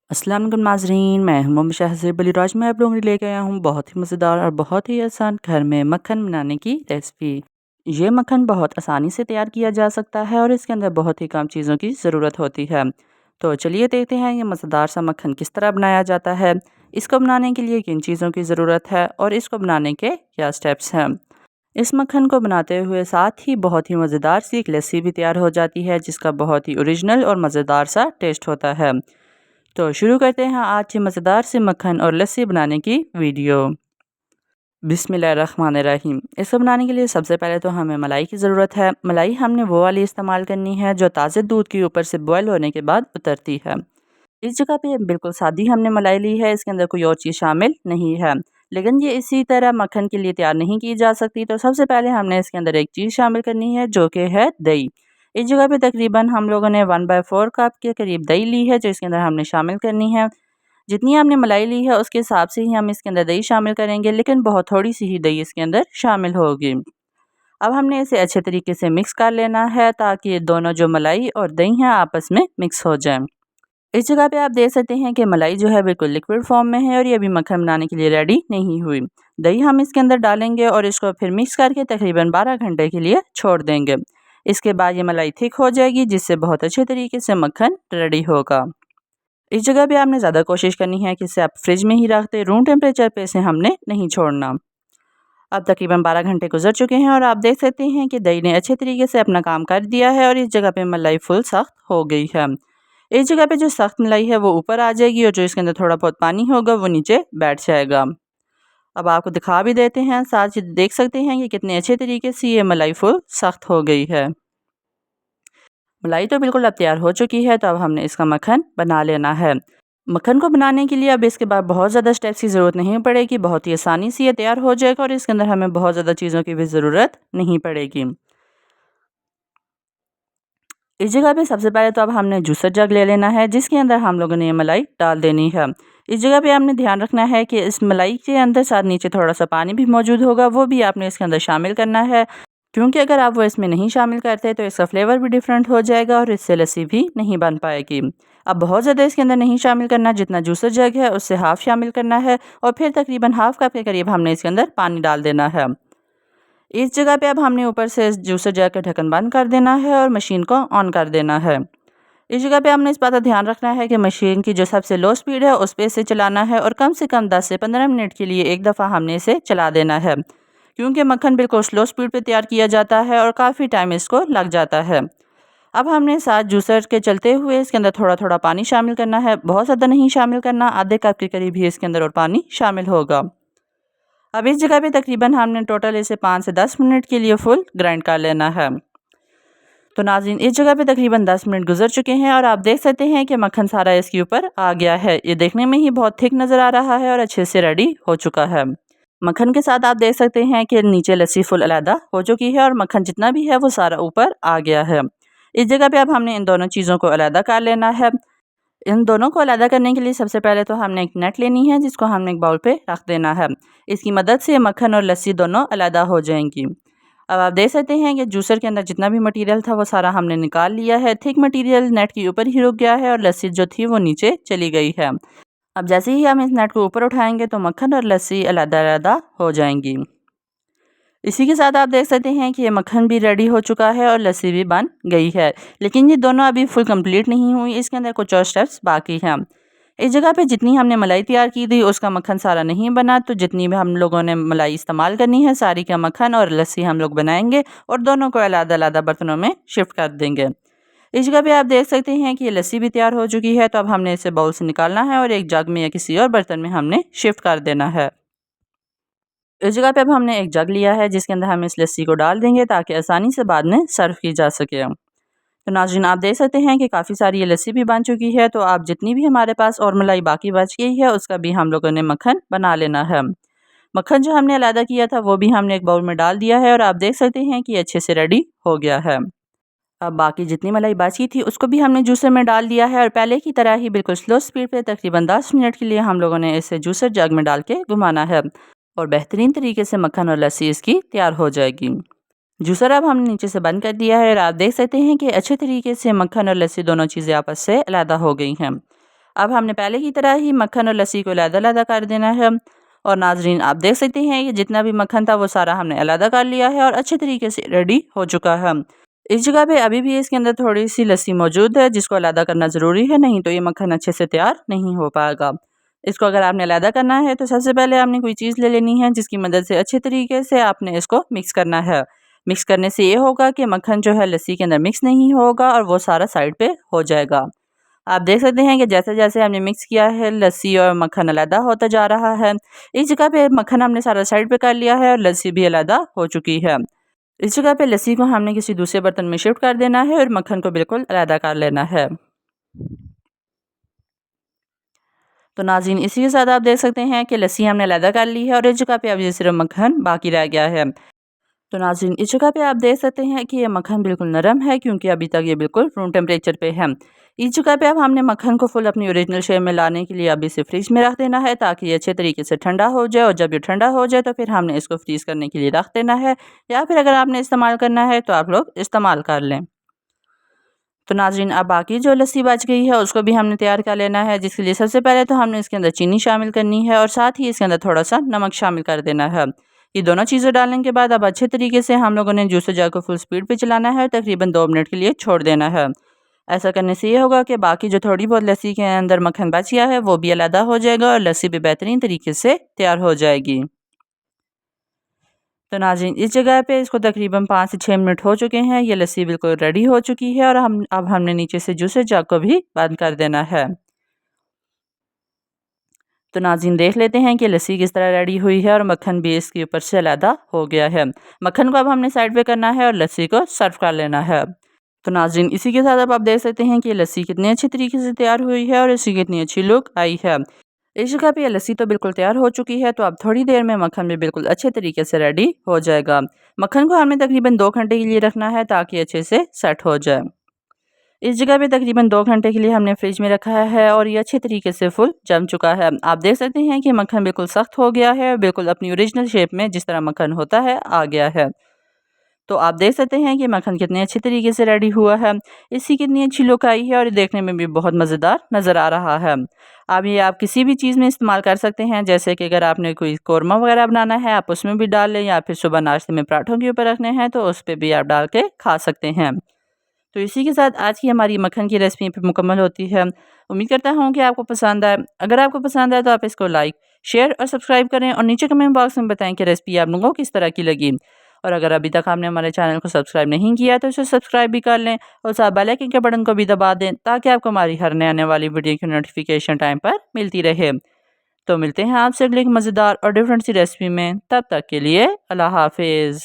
अस्सलाम वालेकुम नाज़रीन, मैं हूं मोहम्मद शहज़ेब अली। आज मैं आप लोगों के लिए लेके आया हूँ बहुत ही मज़ेदार और बहुत ही आसान घर में मक्खन बनाने की रेसिपी। ये मक्खन बहुत आसानी से तैयार किया जा सकता है और इसके अंदर बहुत ही कम चीज़ों की ज़रूरत होती है। तो चलिए देखते हैं ये मज़ेदार सा मक्खन किस तरह बनाया जाता है। इसको बनाने के लिए किन चीज़ों की ज़रूरत है और इसको बनाने के क्या स्टेप्स हैं। इस मक्खन को बनाते हुए साथ ही बहुत ही मज़ेदार सी एक लस्सी भी तैयार हो जाती है, जिसका बहुत ही ओरिजिनल और मज़ेदार सा टेस्ट होता है। तो शुरू करते हैं आज की मज़ेदार से मक्खन और लस्सी बनाने की वीडियो। बिस्मिल्लाहिर्रहमानिर्रहीम। इसको बनाने के लिए सबसे पहले तो हमें मलाई की ज़रूरत है। मलाई हमने वो वाली इस्तेमाल करनी है जो ताज़े दूध के ऊपर से बॉयल होने के बाद उतरती है। इस जगह पे बिल्कुल सादी हमने मलाई ली है, इसके अंदर कोई और चीज़ शामिल नहीं है। लेकिन ये इसी तरह मक्खन के लिए तैयार नहीं की जा सकती, तो सबसे पहले हमने इसके अंदर एक चीज़ शामिल करनी है जो कि है दही। इस जगह पे तकरीबन हम लोगों ने 1/4 कप के करीब दही ली है, जो इसके अंदर हमने शामिल करनी है। जितनी हमने मलाई ली है उसके हिसाब से ही हम इसके अंदर दही शामिल करेंगे, लेकिन बहुत थोड़ी सी ही दही इसके अंदर शामिल होगी। अब हमने इसे अच्छे तरीके से मिक्स कर लेना है ताकि ये दोनों जो मलाई और दही हैं आपस में मिक्स हो जाएं। इस जगह पे आप देख सकते हैं कि मलाई जो है बिल्कुल लिक्विड फॉर्म में है और ये अभी मक्खन बनाने के लिए रेडी नहीं हुई। दही हम इसके अंदर डालेंगे और इसको फिर मिक्स करके तकरीबन 12 घंटे के लिए छोड़ देंगे। इसके बाद ये मलाई थिक हो जाएगी, जिससे बहुत अच्छे तरीके से मक्खन रेडी होगा। इस जगह पे आपने ज़्यादा कोशिश करनी है कि इसे आप फ्रिज में ही रख दें, रूम टेम्परेचर पे इसे हमने नहीं छोड़ना। अब तकरीबन 12 घंटे गुजर चुके हैं और आप देख सकते हैं कि दही ने अच्छे तरीके से अपना काम कर दिया है और इस जगह पे मलाई फुल सख्त हो गई है। इस जगह पे जो सख्त मलाई है वो ऊपर आ जाएगी और जो इसके अंदर थोड़ा बहुत पानी होगा वो नीचे बैठ जाएगा। अब आपको दिखा भी देते हैं, साथ ही देख सकते हैं कि कितने अच्छे तरीके से ये मलाई फुल सख्त हो गई है। मलाई तो बिल्कुल अब तैयार हो चुकी है, तो अब हमने इसका मक्खन बना लेना है। मक्खन को बनाने के लिए अब इसके बाद बहुत ज़्यादा स्टेप्स की ज़रूरत नहीं पड़ेगी, बहुत ही आसानी से ये तैयार हो जाएगा और इसके अंदर हमें बहुत ज़्यादा चीज़ों की भी ज़रूरत नहीं पड़ेगी। इस जगह पे सबसे पहले तो अब हमने जूसर जग ले लेना है, जिसके अंदर हम लोगों ने ये मलाई डाल देनी है। इस जगह पे आपने ध्यान रखना है कि इस मलाई के अंदर साथ नीचे थोड़ा सा पानी भी मौजूद होगा, वो भी आपने इसके अंदर शामिल करना है। क्योंकि अगर आप वो इसमें नहीं शामिल करते तो इसका फ्लेवर भी डिफरेंट हो जाएगा और इससे लस्सी भी नहीं बन पाएगी। अब बहुत ज़्यादा इसके अंदर नहीं शामिल करना, जितना जूसर जग है उससे हाफ़ शामिल करना है और फिर तकरीबन हाफ़ कप के करीब हमने इसके अंदर पानी डाल देना है। इस जगह पे अब हमने ऊपर से जूसर जग का ढक्कन बंद कर देना है और मशीन को ऑन कर देना है। इस जगह पे हमने इस बात का ध्यान रखना है कि मशीन की जो सबसे लो स्पीड है उस पे इसे चलाना है और कम से कम 10 से 15 मिनट के लिए एक दफ़ा हमने इसे चला देना है, क्योंकि मक्खन बिल्कुल स्लो स्पीड पे तैयार किया जाता है और काफ़ी टाइम इसको लग जाता है। अब हमने साथ जूसर के चलते हुए इसके अंदर थोड़ा थोड़ा पानी शामिल करना है, बहुत ज़्यादा नहीं शामिल करना, आधे कप के करीब ही इसके अंदर और पानी शामिल होगा। अब इस जगह पे तकरीबन हमने टोटल इसे 5 से 10 मिनट के लिए फुल ग्राइंड कर लेना है। तो नाज़रीन, इस जगह पे तकरीबन 10 मिनट गुजर चुके हैं और आप देख सकते हैं कि मक्खन सारा इसके ऊपर आ गया है। ये देखने में ही बहुत थिक नज़र आ रहा है और अच्छे से रेडी हो चुका है। मक्खन के साथ आप देख सकते हैं कि नीचे लस्सी फुल अलहदा हो चुकी है और मक्खन जितना भी है वो सारा ऊपर आ गया है। इस जगह पे अब हमने इन दोनों चीज़ों को अलहदा कर लेना है। इन दोनों को अलहदा करने के लिए सबसे पहले तो हमने एक नेट लेनी है, जिसको हमने एक बाउल पे रख देना है। इसकी मदद से मक्खन और लस्सी दोनों अलहदा हो जाएंगी। अब आप देख सकते हैं कि जूसर के अंदर जितना भी मटेरियल था वो सारा हमने निकाल लिया है। थिक मटेरियल नेट के ऊपर ही रुक गया है और लस्सी जो थी वो नीचे चली गई है। अब जैसे ही हम इस नेट को ऊपर उठाएंगे तो मक्खन और लस्सी अलग-अलग हो जाएंगी। इसी के साथ आप देख सकते हैं कि ये मक्खन भी रेडी हो चुका है और लस्सी भी बन गई है, लेकिन ये दोनों अभी फुल कंप्लीट नहीं हुई, इसके अंदर कुछ और स्टेप्स बाकी हैं। इस जगह पे जितनी हमने मलाई तैयार की थी उसका मक्खन सारा नहीं बना, तो जितनी भी हम लोगों ने मलाई इस्तेमाल करनी है सारी का मक्खन और लस्सी हम लोग बनाएंगे और दोनों को अलग-अलग बर्तनों में शिफ्ट कर देंगे। इस जगह पे आप देख सकते हैं कि ये लस्सी भी तैयार हो चुकी है, तो अब हमने इसे बाउल से निकालना है और एक जग में या किसी और बर्तन में हमने शिफ्ट कर देना है। इस जगह पे अब हमने एक जग लिया है, जिसके अंदर हम इस लस्सी को डाल देंगे ताकि आसानी से बाद में सर्व की जा सके। तो नाज़रीन, आप देख सकते हैं कि काफ़ी सारी ये लस्सी भी बन चुकी है, तो आप जितनी भी हमारे पास और मलाई बाकी बच गई है उसका भी हम लोगों ने मक्खन बना लेना है। मक्खन जो हमने अलग किया था वो भी हमने एक बाउल में डाल दिया है और आप देख सकते हैं कि अच्छे से रेडी हो गया है। अब बाकी जितनी मलाई बाकी थी उसको भी हमने जूसर में डाल दिया है और पहले की तरह ही बिल्कुल स्लो स्पीड पे तकरीबन 10 मिनट के लिए हम लोगों ने इसे जूसर जग में डाल के घुमाना है और बेहतरीन तरीके से मक्खन और लस्सी इसकी तैयार हो जाएगी। जूसर अब हमने नीचे से बंद कर दिया है और आप देख सकते हैं कि अच्छे तरीके से मक्खन और लस्सी दोनों चीज़ें आपस से अलग हो गई हैं। अब हमने पहले की तरह ही मक्खन और लस्सी को अलग-अलग कर देना है। और नाज़रीन, आप देख सकते हैं कि जितना भी मक्खन था वो सारा हमने अलग कर लिया है और अच्छे तरीके से रेडी हो चुका है। इस जगह पे अभी भी इसके अंदर थोड़ी सी लस्सी मौजूद है जिसको अलग करना ज़रूरी है, नहीं तो ये मक्खन अच्छे से तैयार नहीं हो पाएगा। इसको अगर आपने अलग करना है तो सबसे पहले आपने कोई चीज़ ले लेनी है जिसकी मदद से अच्छे तरीके से आपने इसको मिक्स करना है। मिक्स करने से ये होगा कि मक्खन जो है लस्सी के अंदर मिक्स नहीं होगा और वो सारा साइड पे हो जाएगा। आप देख सकते हैं कि जैसे-जैसे हमने मिक्स किया है लस्सी और मक्खन अलग होता जा रहा है। इस जगह पे मक्खन हमने सारा साइड पे कर लिया है और लस्सी भी अलग हो चुकी है। इस जगह पे लस्सी को हमने किसी दूसरे बर्तन में शिफ्ट कर देना है और मक्खन को बिल्कुल अलग कर लेना है। तो नाज़रीन, इसी के साथ आप देख सकते हैं कि लस्सी हमने अलग कर ली है और इस जगह पे अब ये सिर्फ मक्खन बाकी रह गया है। तो नाज़रीन, इस जगह पे आप देख सकते हैं कि ये मक्खन बिल्कुल नरम है क्योंकि अभी तक ये बिल्कुल रूम टेम्परेचर पे है। इस जगह पे अब हमने मक्खन को फुल अपनी ओरिजिनल शेप में लाने के लिए अभी इसे फ्रीज में रख देना है ताकि ये अच्छे तरीके से ठंडा हो जाए और जब ये ठंडा हो जाए तो फिर हमने इसको फ्रीज करने के लिए रख देना है, या फिर अगर आपने इस्तेमाल करना है तो आप लोग इस्तेमाल कर लें। तो नाज़रीन, अब बाकी जो लस्सी बच गई है उसको भी हमने तैयार कर लेना है, जिसके लिए सबसे पहले तो हमने इसके अंदर चीनी शामिल करनी है और साथ ही इसके अंदर थोड़ा सा नमक शामिल कर देना है। ये दोनों चीज़ें डालने के बाद अब अच्छे तरीके से हम लोगों ने जूसर जग को फुल स्पीड पे चलाना है, तकरीबन 2 मिनट के लिए छोड़ देना है। ऐसा करने से ये होगा कि बाकी जो थोड़ी बहुत लस्सी के अंदर मक्खन बच गया है वो भी अलग हो जाएगा और लस्सी भी बेहतरीन तरीके से तैयार हो जाएगी। तो नाज़रीन, इस जगह पे इसको तकरीबन 5 से 6 मिनट हो चुके हैं। ये लस्सी बिल्कुल रेडी हो चुकी है और हमने नीचे से जूसर जग को भी बंद कर देना है। तो नाज़रीन, देख लेते हैं कि लस्सी किस तरह रेडी हुई है और मक्खन भी इसके ऊपर से अलहदा हो गया है। मक्खन को अब हमने साइड पे करना है और लस्सी को सर्व कर लेना है। तो नाज़रीन, इसी के साथ अब आप देख सकते हैं कि लस्सी कितनी अच्छी तरीके से तैयार हुई है और इसकी कितनी अच्छी लुक आई है। इस जगह पे ये लस्सी तो बिल्कुल तैयार हो चुकी है, तो अब थोड़ी देर में मक्खन भी बिल्कुल अच्छे तरीके से रेडी हो जाएगा। मक्खन को हमें तकरीबन 2 घंटे के लिए रखना है ताकि अच्छे से सेट हो जाए। इस जगह पे तकरीबन 2 घंटे के लिए हमने फ्रिज में रखा है और ये अच्छे तरीके से फुल जम चुका है। आप देख सकते हैं कि मक्खन बिल्कुल सख्त हो गया है, बिल्कुल अपनी ओरिजिनल शेप में जिस तरह मक्खन होता है आ गया है। तो आप देख सकते हैं कि मक्खन कितने अच्छे तरीके से रेडी हुआ है। इसकी कितनी अच्छी लुक आई है और ये देखने में भी बहुत मज़ेदार नज़र आ रहा है। अब ये आप किसी भी चीज़ में इस्तेमाल कर सकते हैं, जैसे कि अगर आपने कोई कोरमा वगैरह बनाना है आप उसमें भी डाल लें, या फिर सुबह नाश्ते में पराठों के ऊपर रखने हैं तो उस पे भी आप डाल के खा सकते हैं। तो इसी के साथ आज की हमारी मक्खन की रेसिपी पे मुकम्मल होती है। उम्मीद करता हूँ कि आपको पसंद आए। अगर आपको पसंद आए तो आप इसको लाइक, शेयर और सब्सक्राइब करें और नीचे कमेंट बॉक्स में बताएं कि रेसिपी आप लोगों को किस तरह की लगी। और अगर अभी तक आपने हमारे चैनल को सब्सक्राइब नहीं किया तो इसे सब्सक्राइब भी कर लें और साथ बेल आइकन के बटन को भी दबा दें ताकि आपको हमारी हर नए आने वाली वीडियो की नोटिफिकेशन टाइम पर मिलती रहे। तो मिलते हैं आपसे अगली एक मज़ेदार और डिफरेंट सी रेसिपी में। तब तक के लिए अल्लाह हाफिज़।